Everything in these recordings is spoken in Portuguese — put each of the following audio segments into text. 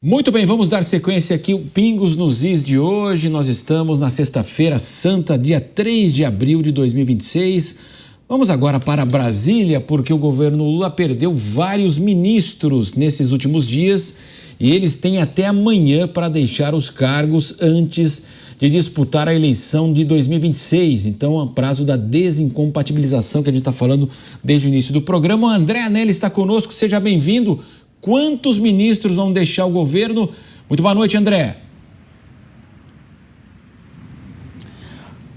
Muito bem, vamos dar sequência aqui o Pingos nos Is de hoje. Nós estamos na sexta-feira santa, dia 3 de abril de 2026. Vamos agora para Brasília, porque o governo Lula perdeu vários ministros nesses últimos dias e eles têm até amanhã para deixar os cargos antes de disputar a eleição de 2026. Então, é o prazo da desincompatibilização que a gente está falando desde o início do programa. O André Anelli está conosco, seja bem-vindo. Quantos ministros vão deixar o governo? Muito boa noite, André.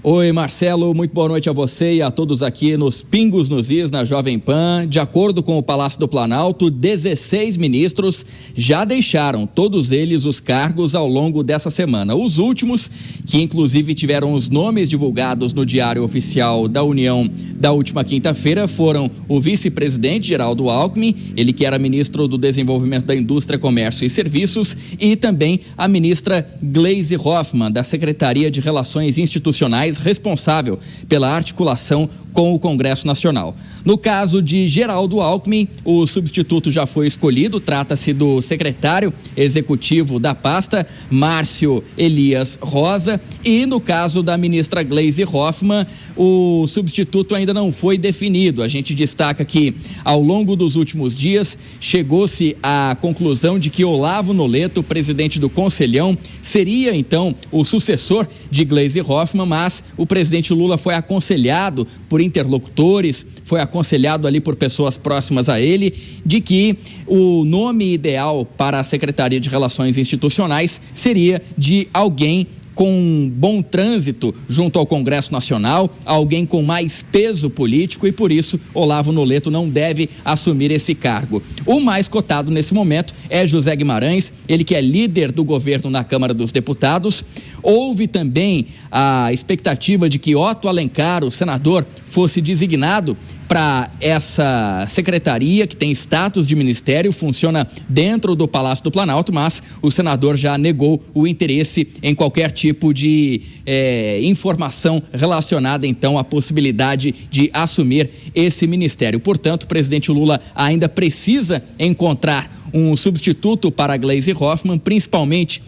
Oi, Marcelo, muito boa noite a você e a todos aqui nos Pingos nos Is, na Jovem Pan. De acordo com o Palácio do Planalto, 16 ministros já deixaram, todos eles, os cargos ao longo dessa semana. Os últimos, que inclusive tiveram os nomes divulgados no Diário Oficial da União da última quinta-feira, foram o vice-presidente Geraldo Alckmin, ele que era ministro do Desenvolvimento da Indústria, Comércio e Serviços, e também a ministra Gleisi Hoffmann, da Secretaria de Relações Institucionais, responsável pela articulação com o Congresso Nacional. No caso de Geraldo Alckmin, o substituto já foi escolhido, trata-se do secretário executivo da pasta, Márcio Elias Rosa, e no caso da ministra Gleisi Hoffmann, o substituto ainda não foi definido. A gente destaca que, ao longo dos últimos dias, chegou-se à conclusão de que Olavo Noleto, presidente do Conselhão, seria então o sucessor de Gleisi Hoffmann, mas o presidente Lula foi aconselhado por interlocutores, foi aconselhado ali por pessoas próximas a ele, de que o nome ideal para a Secretaria de Relações Institucionais seria de alguém com bom trânsito junto ao Congresso Nacional, alguém com mais peso político, e por isso Olavo Noleto não deve assumir esse cargo. O mais cotado nesse momento é José Guimarães, ele que é líder do governo na Câmara dos Deputados. Houve também a expectativa de que Otto Alencar, o senador, fosse designado para essa secretaria, que tem status de ministério, funciona dentro do Palácio do Planalto, mas o senador já negou o interesse em qualquer tipo de informação relacionada, então, à possibilidade de assumir esse ministério. Portanto, o presidente Lula ainda precisa encontrar um substituto para Gleisi Hoffmann, principalmente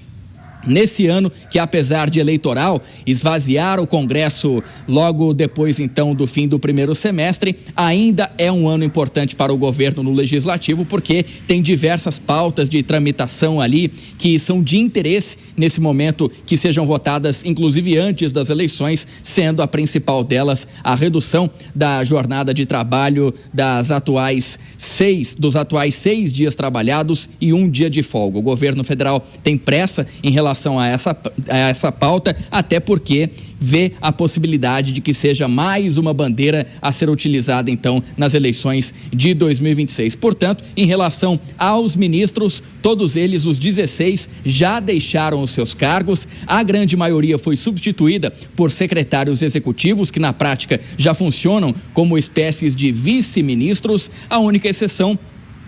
nesse ano que, apesar de eleitoral, esvaziar o Congresso logo depois, então, do fim do primeiro semestre, ainda é um ano importante para o governo no Legislativo, porque tem diversas pautas de tramitação ali que são de interesse nesse momento que sejam votadas, inclusive antes das eleições, sendo a principal delas a redução da jornada de trabalho dos atuais 6 dias trabalhados e 1 dia de folga. O governo federal tem pressa em relação a essa pauta, até porque vê a possibilidade de que seja mais uma bandeira a ser utilizada, então, nas eleições de 2026. Portanto, em relação aos ministros, todos eles, os 16, já deixaram os seus cargos. A grande maioria foi substituída por secretários executivos, que na prática já funcionam como espécies de vice-ministros. A única exceção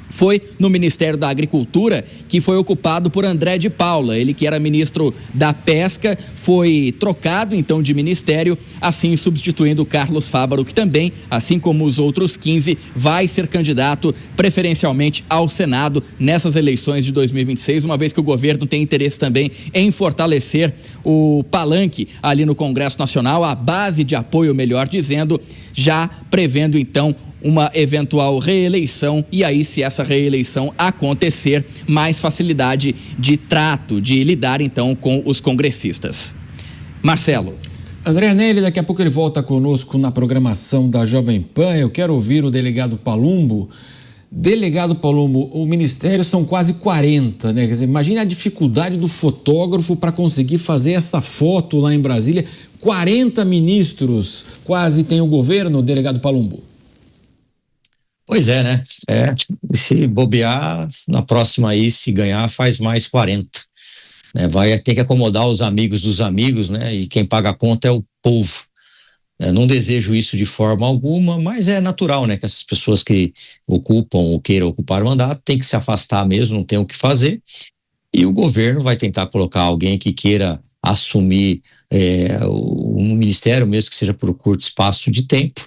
foi no Ministério da Agricultura, que foi ocupado por André de Paula. Ele que era ministro da Pesca, foi trocado então de ministério, assim substituindo Carlos Fávaro, que também, assim como os outros 15, vai ser candidato preferencialmente ao Senado nessas eleições de 2026, uma vez que o governo tem interesse também em fortalecer o palanque ali no Congresso Nacional, a base de apoio, melhor dizendo, já prevendo então uma eventual reeleição, e aí, se essa reeleição acontecer, mais facilidade de trato, de lidar então com os congressistas. Marcelo. André Anelli, daqui a pouco ele volta conosco na programação da Jovem Pan. Eu quero ouvir o delegado Palumbo. Delegado Palumbo, o ministério são quase 40, né? Quer dizer, imagine a dificuldade do fotógrafo para conseguir fazer essa foto lá em Brasília. 40 ministros quase tem o governo, delegado Palumbo. Pois é, né? Se bobear, na próxima aí, se ganhar, faz mais 40. Né? Vai ter que acomodar os amigos dos amigos, né? E quem paga a conta é o povo. Não desejo isso de forma alguma, mas é natural, né? Que essas pessoas que ocupam ou queiram ocupar o mandato têm que se afastar mesmo, não tem o que fazer. E o governo vai tentar colocar alguém que queira assumir um ministério, mesmo que seja por curto espaço de tempo.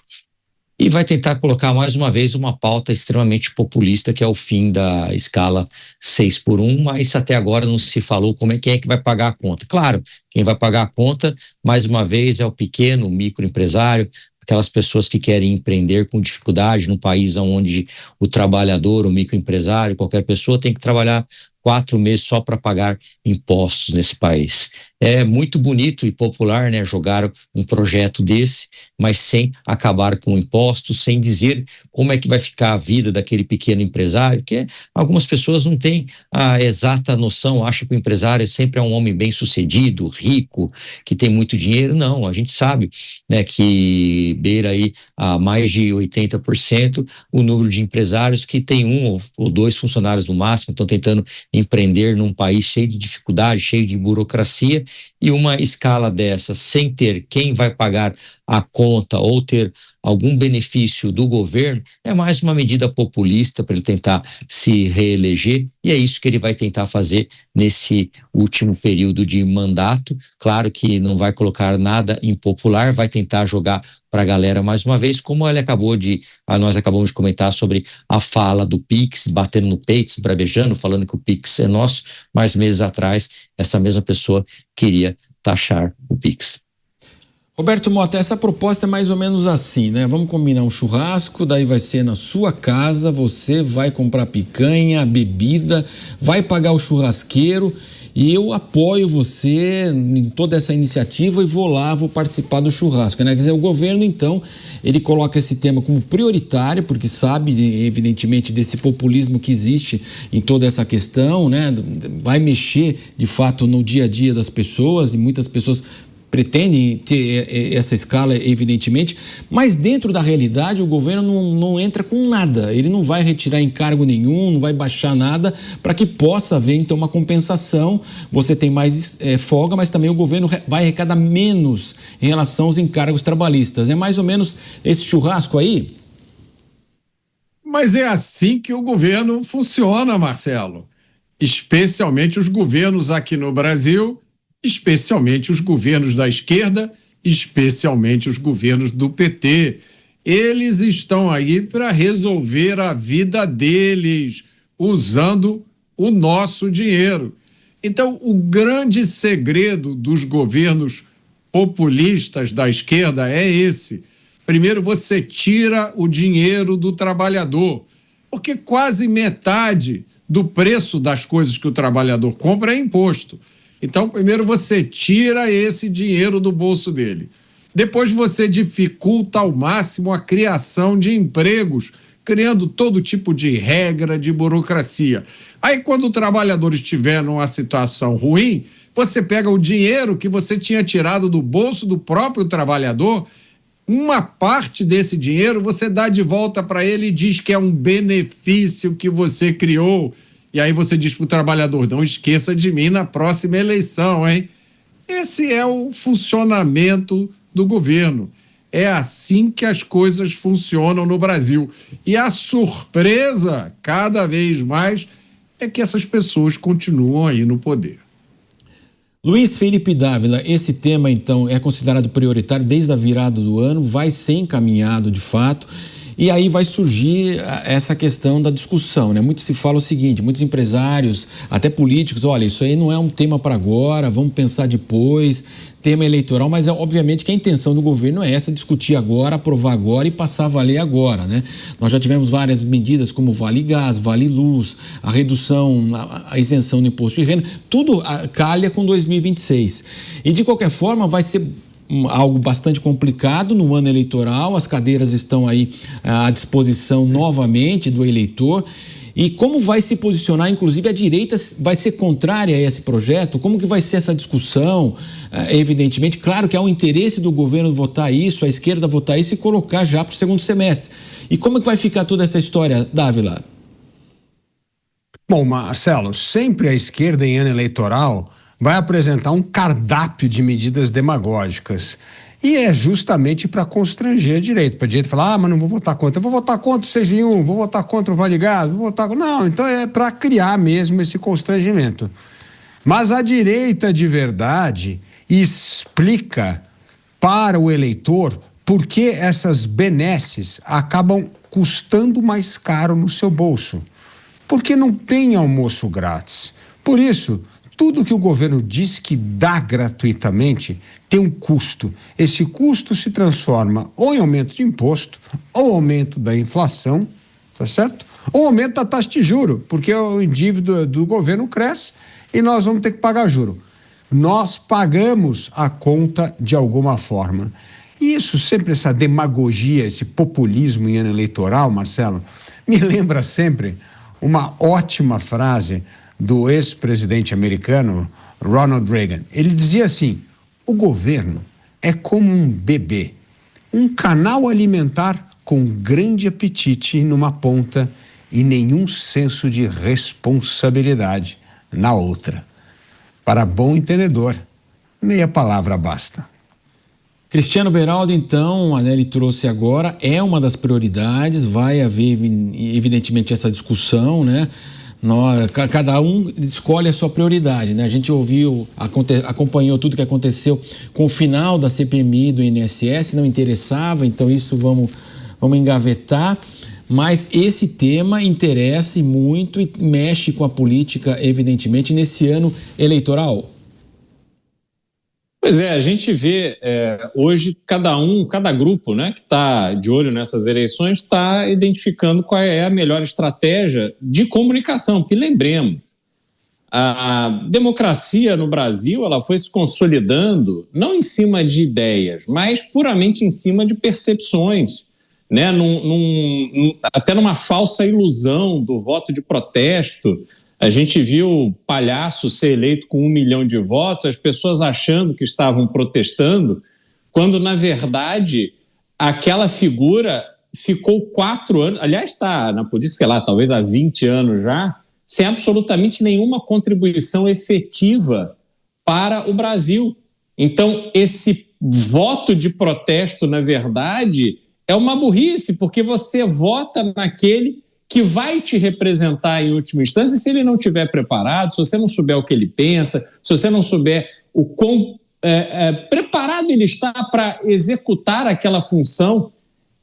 e vai tentar colocar mais uma vez uma pauta extremamente populista, que é o fim da escala 6x1, mas até agora não se falou como quem é que vai pagar a conta. Claro, quem vai pagar a conta, mais uma vez, é o pequeno, o microempresário, aquelas pessoas que querem empreender com dificuldade num país onde o trabalhador, o microempresário, qualquer pessoa tem que trabalhar 4 meses só para pagar impostos nesse país. É muito bonito e popular, né, jogar um projeto desse, mas sem acabar com impostos, sem dizer como é que vai ficar a vida daquele pequeno empresário, que algumas pessoas não têm a exata noção, acham que o empresário sempre é um homem bem-sucedido, rico, que tem muito dinheiro. Não, a gente sabe, né, que beira aí a mais de 80% o número de empresários que tem 1 ou 2 funcionários no máximo, estão tentando empreender num país cheio de dificuldade, cheio de burocracia, e uma escala dessa, sem ter quem vai pagar a conta ou ter algum benefício do governo, é mais uma medida populista para ele tentar se reeleger, e é isso que ele vai tentar fazer nesse último período de mandato. Claro que não vai colocar nada impopular, vai tentar jogar para a galera mais uma vez, como nós acabamos de comentar sobre a fala do Pix, batendo no peito, se bravejando, falando que o Pix é nosso, mas meses atrás essa mesma pessoa queria taxar o Pix. Roberto Mota, essa proposta é mais ou menos assim, né? Vamos combinar um churrasco, daí vai ser na sua casa, você vai comprar picanha, bebida, vai pagar o churrasqueiro e eu apoio você em toda essa iniciativa e vou participar do churrasco, né? Quer dizer, o governo, então, ele coloca esse tema como prioritário, porque sabe, evidentemente, desse populismo que existe em toda essa questão, né? Vai mexer, de fato, no dia a dia das pessoas, e muitas pessoas pretendem ter essa escala, evidentemente, mas dentro da realidade o governo não entra com nada, ele não vai retirar encargo nenhum, não vai baixar nada, para que possa haver então uma compensação. Você tem mais folga, mas também o governo vai arrecadar menos em relação aos encargos trabalhistas. É mais ou menos esse churrasco aí? Mas é assim que o governo funciona, Marcelo. Especialmente os governos aqui no Brasil, especialmente os governos da esquerda, especialmente os governos do PT. Eles estão aí para resolver a vida deles, usando o nosso dinheiro. Então, o grande segredo dos governos populistas da esquerda é esse. Primeiro, você tira o dinheiro do trabalhador, porque quase metade do preço das coisas que o trabalhador compra é imposto. Então, primeiro você tira esse dinheiro do bolso dele. Depois você dificulta ao máximo a criação de empregos, criando todo tipo de regra, de burocracia. Aí, quando o trabalhador estiver numa situação ruim, você pega o dinheiro que você tinha tirado do bolso do próprio trabalhador, uma parte desse dinheiro você dá de volta para ele e diz que é um benefício que você criou. E aí você diz para o trabalhador, não esqueça de mim na próxima eleição, hein? Esse é o funcionamento do governo. É assim que as coisas funcionam no Brasil. E a surpresa, cada vez mais, é que essas pessoas continuam aí no poder. Luiz Felipe Dávila, esse tema então é considerado prioritário desde a virada do ano, vai ser encaminhado de fato. E aí vai surgir essa questão da discussão, né? Muito se fala o seguinte, muitos empresários, até políticos, olha, isso aí não é um tema para agora, vamos pensar depois, tema eleitoral, mas obviamente que a intenção do governo é essa, discutir agora, aprovar agora e passar a valer agora, né? Nós já tivemos várias medidas como Vale Gás, Vale Luz, a redução, a isenção do imposto de renda, tudo calha com 2026. E de qualquer forma vai ser algo bastante complicado no ano eleitoral, as cadeiras estão aí à disposição novamente do eleitor. E como vai se posicionar, inclusive a direita vai ser contrária a esse projeto? Como que vai ser essa discussão? Evidentemente, claro que há um interesse do governo votar isso, a esquerda votar isso e colocar já para o segundo semestre. E como que vai ficar toda essa história, Dávila? Bom, Marcelo, sempre a esquerda em ano eleitoral vai apresentar um cardápio de medidas demagógicas. E é justamente para constranger a direita. Para a direita falar, mas não vou votar contra. Eu vou votar contra o 6 em 1, vou votar contra o Vale Gás, vou votar... Não, então é para criar mesmo esse constrangimento. Mas a direita de verdade explica para o eleitor porque essas benesses acabam custando mais caro no seu bolso. Porque não tem almoço grátis. Por isso, tudo que o governo diz que dá gratuitamente tem um custo. Esse custo se transforma ou em aumento de imposto, ou aumento da inflação, tá certo? Ou aumento da taxa de juro, porque o dívida do governo cresce e nós vamos ter que pagar juro. Nós pagamos a conta de alguma forma. E isso sempre, essa demagogia, esse populismo em ano eleitoral, Marcelo, me lembra sempre uma ótima frase do ex-presidente americano Ronald Reagan. Ele dizia assim: o governo é como um bebê, um canal alimentar com grande apetite numa ponta e nenhum senso de responsabilidade na outra. Para bom entendedor, meia palavra basta. Cristiano Beraldo, então, a Nelly trouxe agora, é uma das prioridades, vai haver, evidentemente, essa discussão, né? Cada um escolhe a sua prioridade, né? A gente acompanhou tudo que aconteceu com o final da CPMI do INSS, não interessava, então isso vamos engavetar, mas esse tema interessa muito e mexe com a política, evidentemente, nesse ano eleitoral. Pois é, a gente vê hoje cada grupo, né, que está de olho nessas eleições está identificando qual é a melhor estratégia de comunicação, porque lembremos, a democracia no Brasil ela foi se consolidando não em cima de ideias, mas puramente em cima de percepções, né, até numa falsa ilusão do voto de protesto. A gente viu Palhaço ser eleito com 1 milhão de votos, as pessoas achando que estavam protestando, quando, na verdade, aquela figura ficou 4 anos, aliás, está na política, sei lá, talvez há 20 anos já, sem absolutamente nenhuma contribuição efetiva para o Brasil. Então, esse voto de protesto, na verdade, é uma burrice, porque você vota naquele que vai te representar em última instância, e se ele não estiver preparado, se você não souber o que ele pensa, se você não souber o quão preparado ele está para executar aquela função,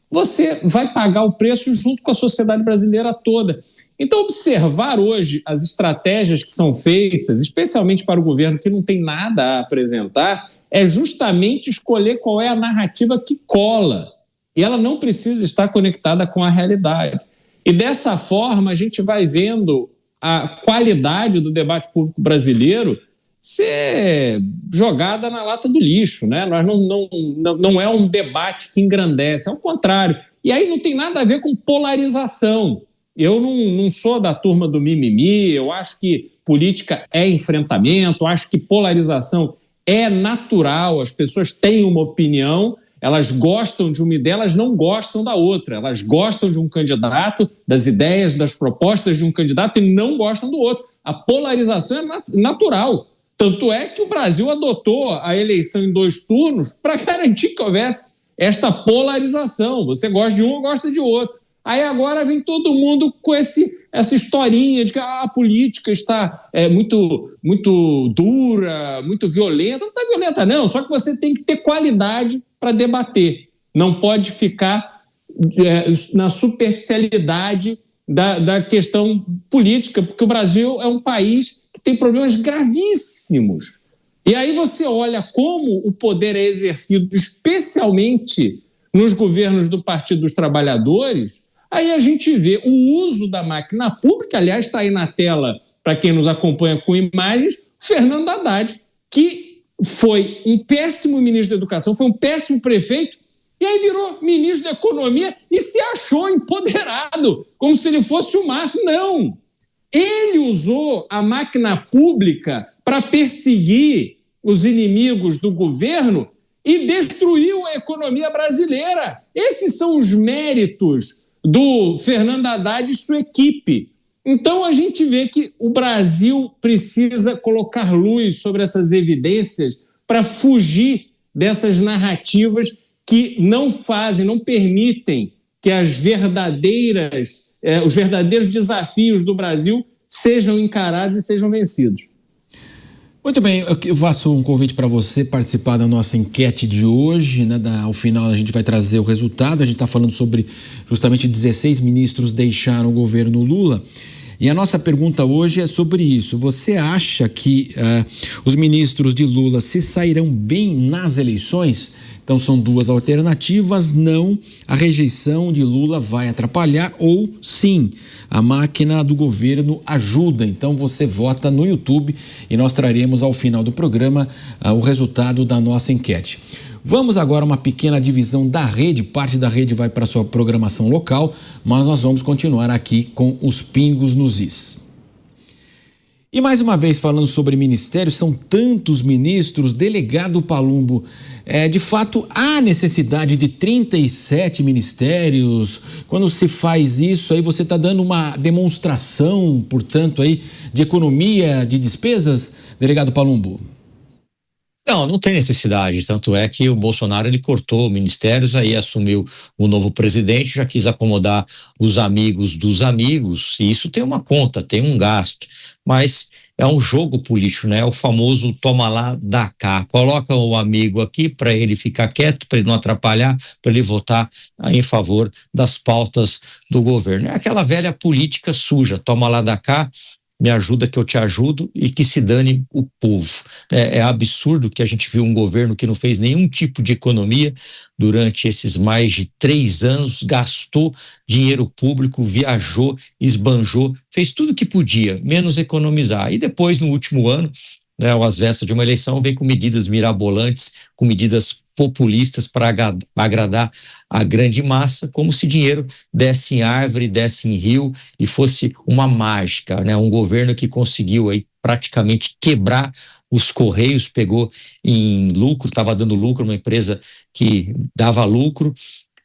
você vai pagar o preço junto com a sociedade brasileira toda. Então, observar hoje as estratégias que são feitas, especialmente para o governo que não tem nada a apresentar, é justamente escolher qual é a narrativa que cola. E ela não precisa estar conectada com a realidade. E dessa forma, a gente vai vendo a qualidade do debate público brasileiro ser jogada na lata do lixo, né? Nós não é um debate que engrandece, é o contrário. E aí não tem nada a ver com polarização. Eu não sou da turma do mimimi, eu acho que política é enfrentamento, acho que polarização é natural, as pessoas têm uma opinião, elas gostam de uma ideia, elas não gostam da outra. Elas gostam de um candidato, das ideias, das propostas de um candidato e não gostam do outro. A polarização é natural. Tanto é que o Brasil adotou a eleição em 2 turnos para garantir que houvesse esta polarização. Você gosta de um ou gosta de outro. Aí agora vem todo mundo com essa historinha de que a política está muito dura, muito violenta. Não está violenta, não. Só que você tem que ter qualidade para debater. Não pode ficar na superficialidade da questão política, porque o Brasil é um país que tem problemas gravíssimos. E aí você olha como o poder é exercido, especialmente nos governos do Partido dos Trabalhadores, aí a gente vê o uso da máquina pública, aliás, está aí na tela para quem nos acompanha com imagens, Fernando Haddad, que foi um péssimo ministro da Educação, foi um péssimo prefeito, e aí virou ministro da Economia e se achou empoderado, como se ele fosse o máximo. Não! Ele usou a máquina pública para perseguir os inimigos do governo e destruiu a economia brasileira. Esses são os méritos do Fernando Haddad e sua equipe. Então, a gente vê que o Brasil precisa colocar luz sobre essas evidências para fugir dessas narrativas que não permitem que os verdadeiros desafios do Brasil sejam encarados e sejam vencidos. Muito bem, eu faço um convite para você participar da nossa enquete de hoje, né? Ao final a gente vai trazer o resultado. A gente está falando sobre justamente 16 ministros deixaram o governo Lula. E a nossa pergunta hoje é sobre isso. Você acha que os ministros de Lula se sairão bem nas eleições? Então são duas alternativas: não, a rejeição de Lula vai atrapalhar, ou sim, a máquina do governo ajuda. Então você vota no YouTube e nós traremos ao final do programa o resultado da nossa enquete. Vamos agora a uma pequena divisão da rede, parte da rede vai para a sua programação local, mas nós vamos continuar aqui com os pingos nos is. E mais uma vez falando sobre ministérios, são tantos ministros, delegado Palumbo, de fato há necessidade de 37 ministérios. Quando se faz isso, aí você está dando uma demonstração, portanto, aí, de economia de despesas, delegado Palumbo? Não tem necessidade, tanto é que o Bolsonaro ele cortou ministérios, aí assumiu o novo presidente, já quis acomodar os amigos dos amigos, e isso tem uma conta, tem um gasto, mas é um jogo político, né? É o famoso toma lá, dá cá, coloca o amigo aqui para ele ficar quieto, para ele não atrapalhar, para ele votar em favor das pautas do governo. É aquela velha política suja, toma lá, dá cá, me ajuda que eu te ajudo e que se dane o povo. É absurdo que a gente viu um governo que não fez nenhum tipo de economia durante esses mais de 3 anos, gastou dinheiro público, viajou, esbanjou, fez tudo que podia, menos economizar. E depois, no último ano, né, às vésperas de uma eleição, vem com medidas mirabolantes, com medidas populistas para agradar a grande massa, como se dinheiro desse em árvore, desse em rio e fosse uma mágica, né? Um governo que conseguiu aí praticamente quebrar os Correios, pegou em lucro, estava dando lucro, uma empresa que dava lucro,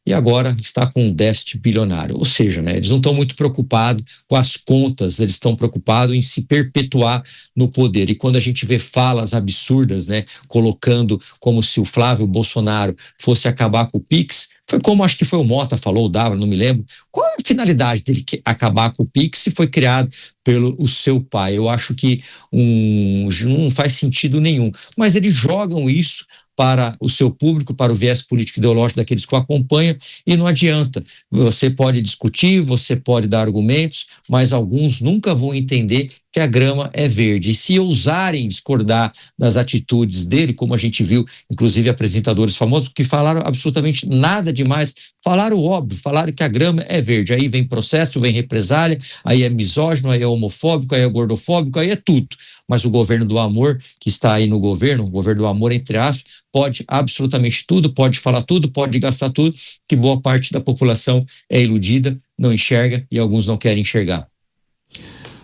e agora está com um déficit bilionário. Ou seja, né, eles não estão muito preocupados com as contas, eles estão preocupados em se perpetuar no poder. E quando a gente vê falas absurdas, né, colocando como se o Flávio Bolsonaro fosse acabar com o Pix, foi como acho que foi o Mota falou, o Dávila, não me lembro. Qual é a finalidade dele acabar com o Pix se foi criado pelo o seu pai? Eu acho que não faz sentido nenhum. Mas eles jogam isso para o seu público, para o viés político ideológico daqueles que o acompanham, e não adianta. Você pode discutir, você pode dar argumentos, mas alguns nunca vão entender que a grama é verde. E se ousarem discordar das atitudes dele, como a gente viu, inclusive apresentadores famosos, que falaram absolutamente nada demais, falaram o óbvio, falaram que a grama é verde. Aí vem processo, vem represália, aí é misógino, aí é homofóbico, aí é gordofóbico, aí é tudo. Mas o governo do amor, que está aí no governo, o governo do amor, entre aspas, pode absolutamente tudo, pode falar tudo, pode gastar tudo, que boa parte da população é iludida, não enxerga e alguns não querem enxergar.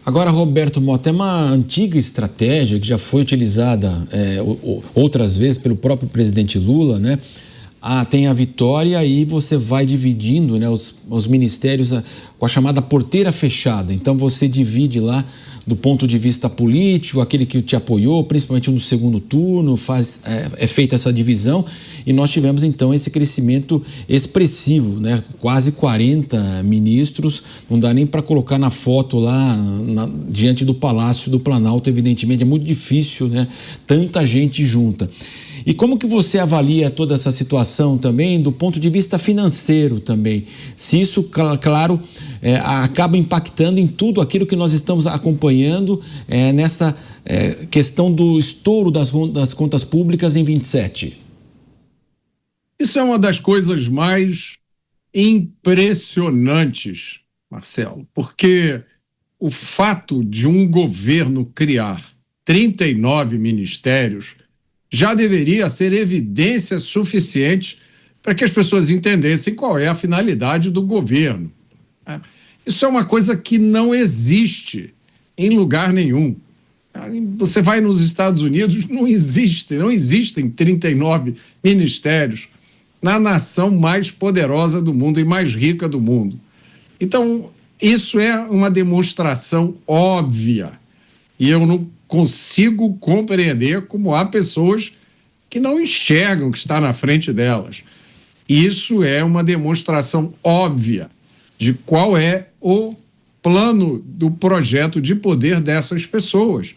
Agora, Roberto Mota, é uma antiga estratégia que já foi utilizada outras vezes pelo próprio presidente Lula, né? Tem a vitória e você vai dividindo, né, os ministérios com a chamada porteira fechada. Então você divide lá do ponto de vista político, aquele que te apoiou, principalmente no segundo turno, é feita essa divisão, e nós tivemos então esse crescimento expressivo, né? Quase 40 ministros, não dá nem para colocar na foto lá diante do Palácio do Planalto, evidentemente, é muito difícil, né? Tanta gente junta. E como que você avalia toda essa situação também do ponto de vista financeiro também? Se isso, claro, acaba impactando em tudo aquilo que nós estamos acompanhando nessa questão do estouro das contas públicas em 27. Isso é uma das coisas mais impressionantes, Marcelo, porque o fato de um governo criar 39 ministérios já deveria ser evidência suficiente para que as pessoas entendessem qual é a finalidade do governo. Isso é uma coisa que não existe em lugar nenhum. Você vai nos Estados Unidos, não existem 39 ministérios na nação mais poderosa do mundo e mais rica do mundo. Então, isso é uma demonstração óbvia. E eu não consigo compreender como há pessoas que não enxergam o que está na frente delas. Isso é uma demonstração óbvia de qual é o plano do projeto de poder dessas pessoas.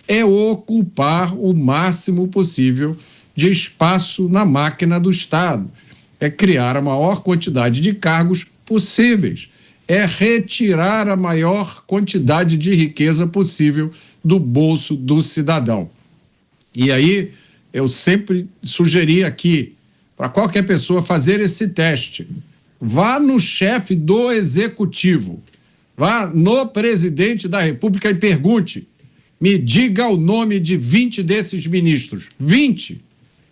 é ocupar o máximo possível de espaço na máquina do Estado, é criar a maior quantidade de cargos possíveis, é retirar a maior quantidade de riqueza possível do bolso do cidadão. E aí, eu sempre sugeri aqui, para qualquer pessoa fazer esse teste, vá no chefe do executivo, vá no presidente da República e pergunte, me diga o nome de 20 desses ministros. 20.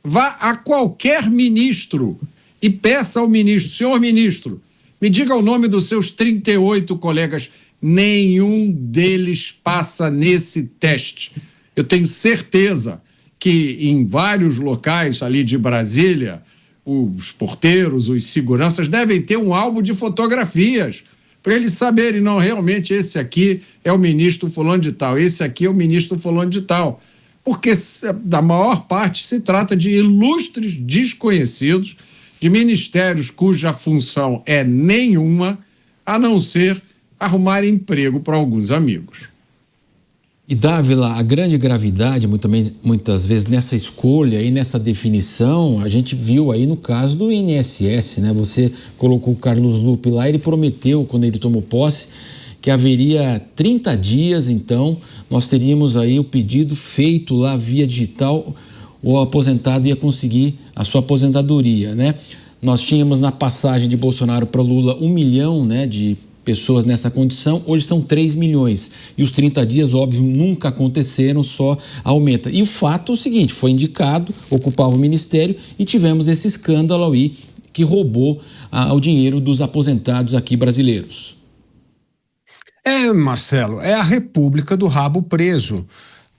Vá a qualquer ministro e peça ao ministro, senhor ministro, me diga o nome dos seus 38 colegas. Nenhum deles passa nesse teste. Eu tenho certeza que em vários locais ali de Brasília, os porteiros, os seguranças devem ter um álbum de fotografias para eles saberem, não, realmente esse aqui é o ministro fulano de tal, esse aqui é o ministro fulano de tal. Porque da maior parte se trata de ilustres desconhecidos, de ministérios cuja função é nenhuma, a não ser arrumar emprego para alguns amigos. E, Dávila, a grande gravidade, muitas vezes, nessa escolha e nessa definição, a gente viu aí no caso do INSS, né? Você colocou o Carlos Lupe lá, ele prometeu, quando ele tomou posse, que haveria 30 dias, então, nós teríamos aí o pedido feito lá via digital, o aposentado ia conseguir a sua aposentadoria, né? Nós tínhamos na passagem de Bolsonaro para Lula 1 milhão, né, de pessoas nessa condição, hoje são 3 milhões. E os 30 dias, óbvio, nunca aconteceram, só aumenta. E o fato é o seguinte, foi indicado, ocupava o ministério e tivemos esse escândalo aí que roubou o dinheiro dos aposentados aqui brasileiros. Marcelo, é a República do Rabo Preso.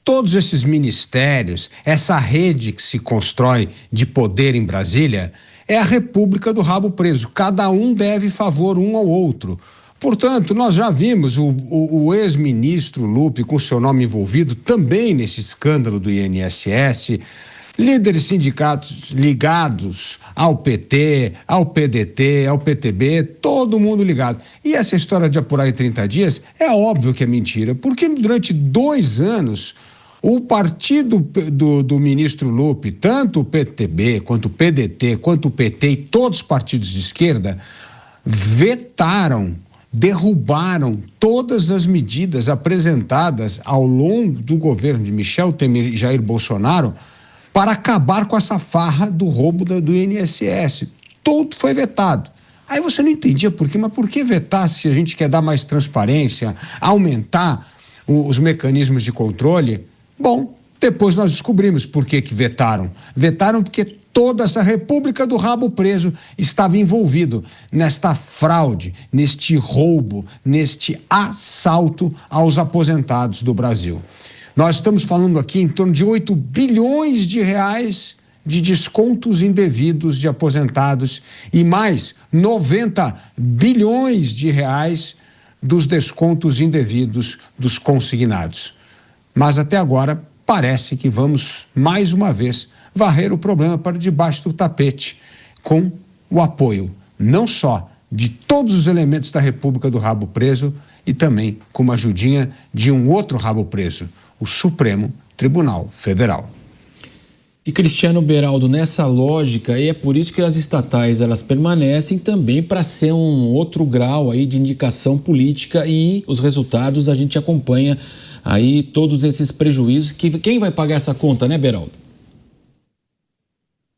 Todos esses ministérios, essa rede que se constrói de poder em Brasília, é a República do Rabo Preso. Cada um deve favor um ao outro. Portanto, nós já vimos o ex-ministro Lupe com seu nome envolvido também nesse escândalo do INSS, líderes sindicatos ligados ao PT, ao PDT, ao PTB, todo mundo ligado. E essa história de apurar em 30 dias é óbvio que é mentira, porque durante 2 anos o partido do ministro Lupe, tanto o PTB, quanto o PDT, quanto o PT e todos os partidos de esquerda vetaram, derrubaram todas as medidas apresentadas ao longo do governo de Michel Temer e Jair Bolsonaro para acabar com essa farra do roubo do INSS. Tudo foi vetado. Aí você não entendia por quê, mas por que vetar se a gente quer dar mais transparência, aumentar os mecanismos de controle? Bom, depois nós descobrimos por que vetaram. Vetaram porque toda essa República do Rabo Preso estava envolvido nesta fraude, neste roubo, neste assalto aos aposentados do Brasil. Nós estamos falando aqui em torno de 8 bilhões de reais de descontos indevidos de aposentados e mais 90 bilhões de reais dos descontos indevidos dos consignados. Mas até agora parece que vamos, mais uma vez, varrer o problema para debaixo do tapete, com o apoio não só de todos os elementos da República do Rabo Preso e também com uma ajudinha de um outro rabo preso, o Supremo Tribunal Federal. E Cristiano Beraldo, nessa lógica, e é por isso que as estatais elas permanecem também para ser um outro grau aí de indicação política e os resultados a gente acompanha aí todos esses prejuízos. Quem vai pagar essa conta, né, Beraldo?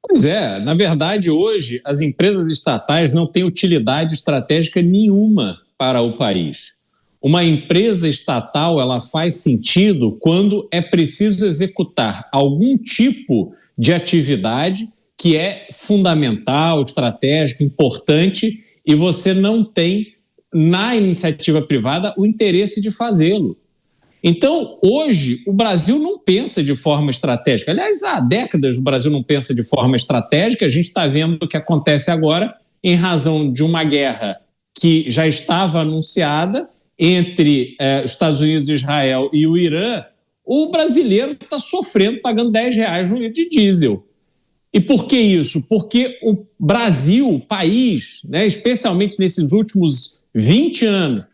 Pois é, na verdade hoje as empresas estatais não têm utilidade estratégica nenhuma para o país. Uma empresa estatal ela faz sentido quando é preciso executar algum tipo de atividade que é fundamental, estratégico, importante e você não tem na iniciativa privada o interesse de fazê-lo. Então, hoje, o Brasil não pensa de forma estratégica. Aliás, há décadas o Brasil não pensa de forma estratégica. A gente está vendo o que acontece agora em razão de uma guerra que já estava anunciada entre Estados Unidos, Israel e o Irã. O brasileiro está sofrendo, pagando R$10 no litro de diesel. E por que isso? Porque o Brasil, o país, né, especialmente nesses últimos 20 anos,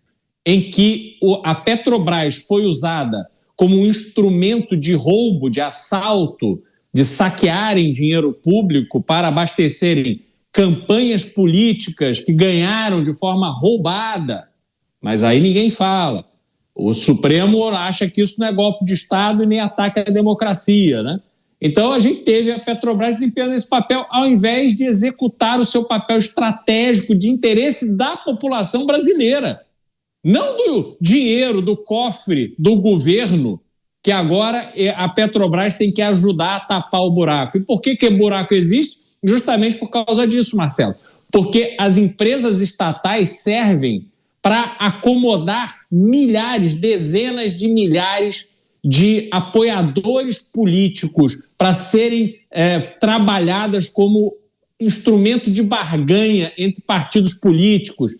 em que a Petrobras foi usada como um instrumento de roubo, de assalto, de saquearem dinheiro público para abastecerem campanhas políticas que ganharam de forma roubada. Mas aí ninguém fala. O Supremo acha que isso não é golpe de Estado e nem ataque à democracia, né? Então a gente teve a Petrobras desempenhando esse papel ao invés de executar o seu papel estratégico de interesse da população brasileira. Não do dinheiro, do cofre do governo, que agora a Petrobras tem que ajudar a tapar o buraco. E por que o buraco existe? Justamente por causa disso, Marcelo. Porque as empresas estatais servem para acomodar milhares, dezenas de milhares de apoiadores políticos para serem trabalhadas como instrumento de barganha entre partidos políticos.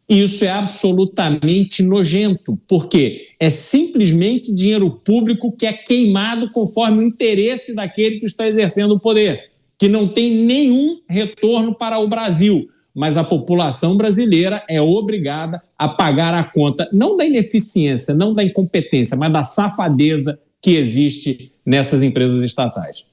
E isso é absolutamente nojento, porque é simplesmente dinheiro público que é queimado conforme o interesse daquele que está exercendo o poder, que não tem nenhum retorno para o Brasil. Mas a população brasileira é obrigada a pagar a conta, não da ineficiência, não da incompetência, mas da safadeza que existe nessas empresas estatais.